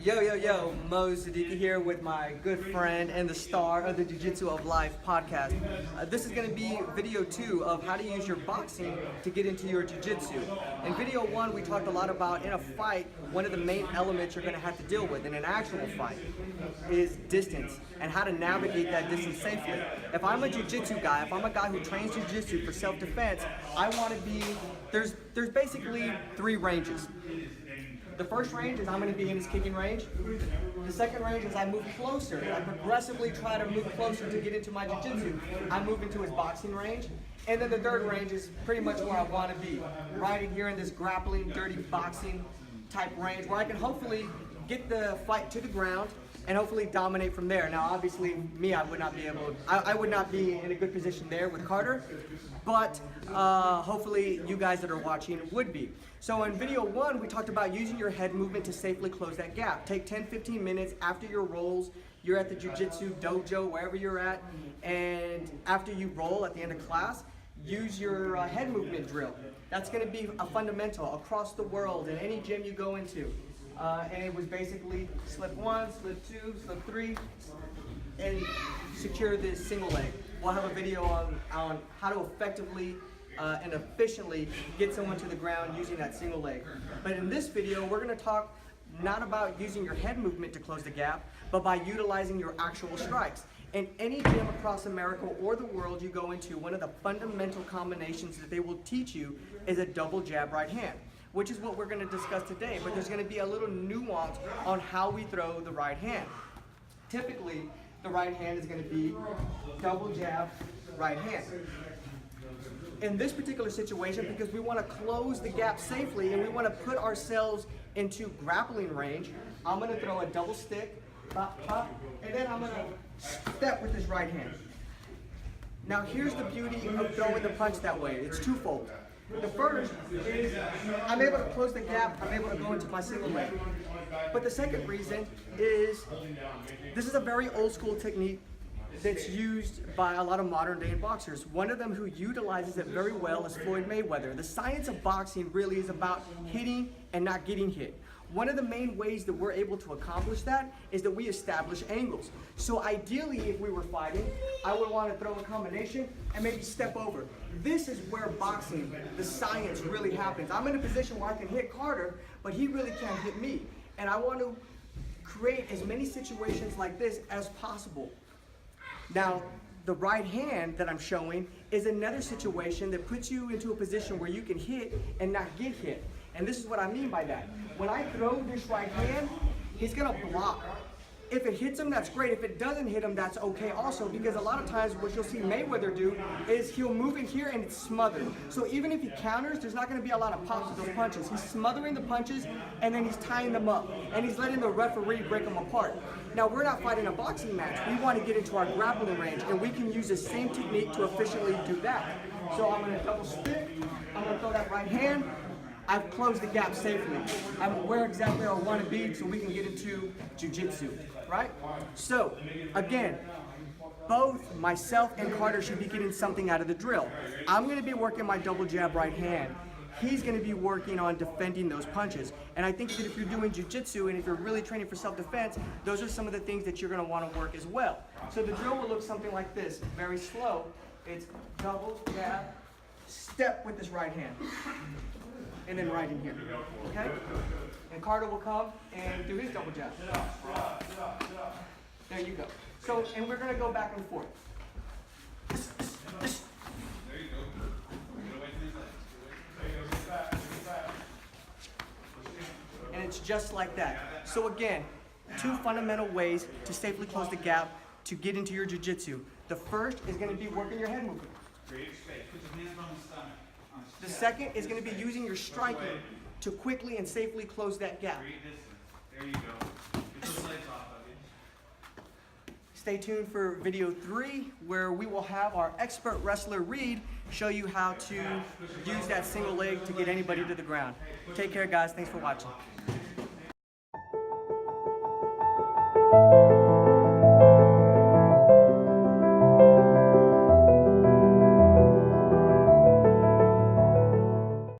Yo, Mo Zadiki here with my good friend and the star of the Jiu-Jitsu of Life podcast. This is going to be video 2 of how to use your boxing to get into your Jiu-Jitsu. In video 1, we talked a lot about in a fight, one of the main elements you're going to have to deal with in an actual fight is distance and how to navigate that distance safely. If I'm a Jiu-Jitsu guy, if I'm a guy who trains Jiu-Jitsu for self-defense, I want to be, there's basically 3 ranges. The first range is I'm going to be in his kicking range. The second range is I move closer. I progressively try to move closer to get into my jiu-jitsu. I move into his boxing range. And then the third range is pretty much where I want to be. Right in here in this grappling, dirty boxing type range where I can hopefully get the fight to the ground and hopefully dominate from there. Now, obviously, me, I would not be able, I would not be in a good position there with Carter, but hopefully you guys that are watching would be. So in video 1, we talked about using your head movement to safely close that gap. Take 10-15 minutes after your rolls. You're at the Jiu-Jitsu dojo, wherever you're at, and after you roll at the end of class, use your head movement drill. That's going to be a fundamental across the world in any gym you go into. And it was basically slip 1, slip 2, slip 3, and secure this single leg. We'll have a video on how to effectively and efficiently get someone to the ground using that single leg. But in this video, we're going to talk not about using your head movement to close the gap, but by utilizing your actual strikes. In any gym across America or the world you go into, one of the fundamental combinations that they will teach you is a double jab right hand, which is what we're going to discuss today. But there's going to be a little nuance on how we throw the right hand. Typically, the right hand is going to be double jab right hand. In this particular situation, because we want to close the gap safely and we want to put ourselves into grappling range, I'm going to throw a double stick, pop, pop, and then I'm going to step with this right hand. Now here's the beauty of throwing the punch that way. It's twofold. The first is I'm able to close the gap, I'm able to go into my single leg. But the second reason is this is a very old school technique that's used by a lot of modern day boxers. One of them who utilizes it very well is Floyd Mayweather. The science of boxing really is about hitting and not getting hit. One of the main ways that we're able to accomplish that is that we establish angles. So ideally, if we were fighting, I would want to throw a combination and maybe step over. This is where boxing, the science really happens. I'm in a position where I can hit Carter, but he really can't hit me. And I want to create as many situations like this as possible. Now, the right hand that I'm showing is another situation that puts you into a position where you can hit and not get hit. And this is what I mean by that. When I throw this right hand, he's gonna block. If it hits him, that's great. If it doesn't hit him, that's okay also, because a lot of times what you'll see Mayweather do is he'll move in here and it's smothered. So even if he counters, there's not gonna be a lot of pops with those punches. He's smothering the punches and then he's tying them up and he's letting the referee break them apart. Now we're not fighting a boxing match. We want to get into our grappling range and we can use the same technique to efficiently do that. So I'm gonna double stick, I'm gonna throw that right hand. I've closed the gap safely. I'm where exactly I want to be so we can get into jiu-jitsu, right? So, again, both myself and Carter should be getting something out of the drill. I'm going to be working my double jab right hand. He's going to be working on defending those punches. And I think that if you're doing jiu-jitsu and if you're really training for self-defense, those are some of the things that you're going to want to work as well. So the drill will look something like this, very slow. It's double jab, step with this right hand. And then right in here, okay? And Carter will come and do his double jab. There you go. So, and we're gonna go back and forth. There you go. And it's just like that. So again, 2 fundamental ways to safely close the gap to get into your jiu-jitsu. The first is gonna be working your head movement. Create space. Put your hands on the stomach. The second is going to be using your striking to quickly and safely close that gap. There you go. Get those legs off of you. Stay tuned for video 3, where we will have our expert wrestler Reed show you how to use that single leg to get anybody to the ground. Take care, guys. Thanks for watching.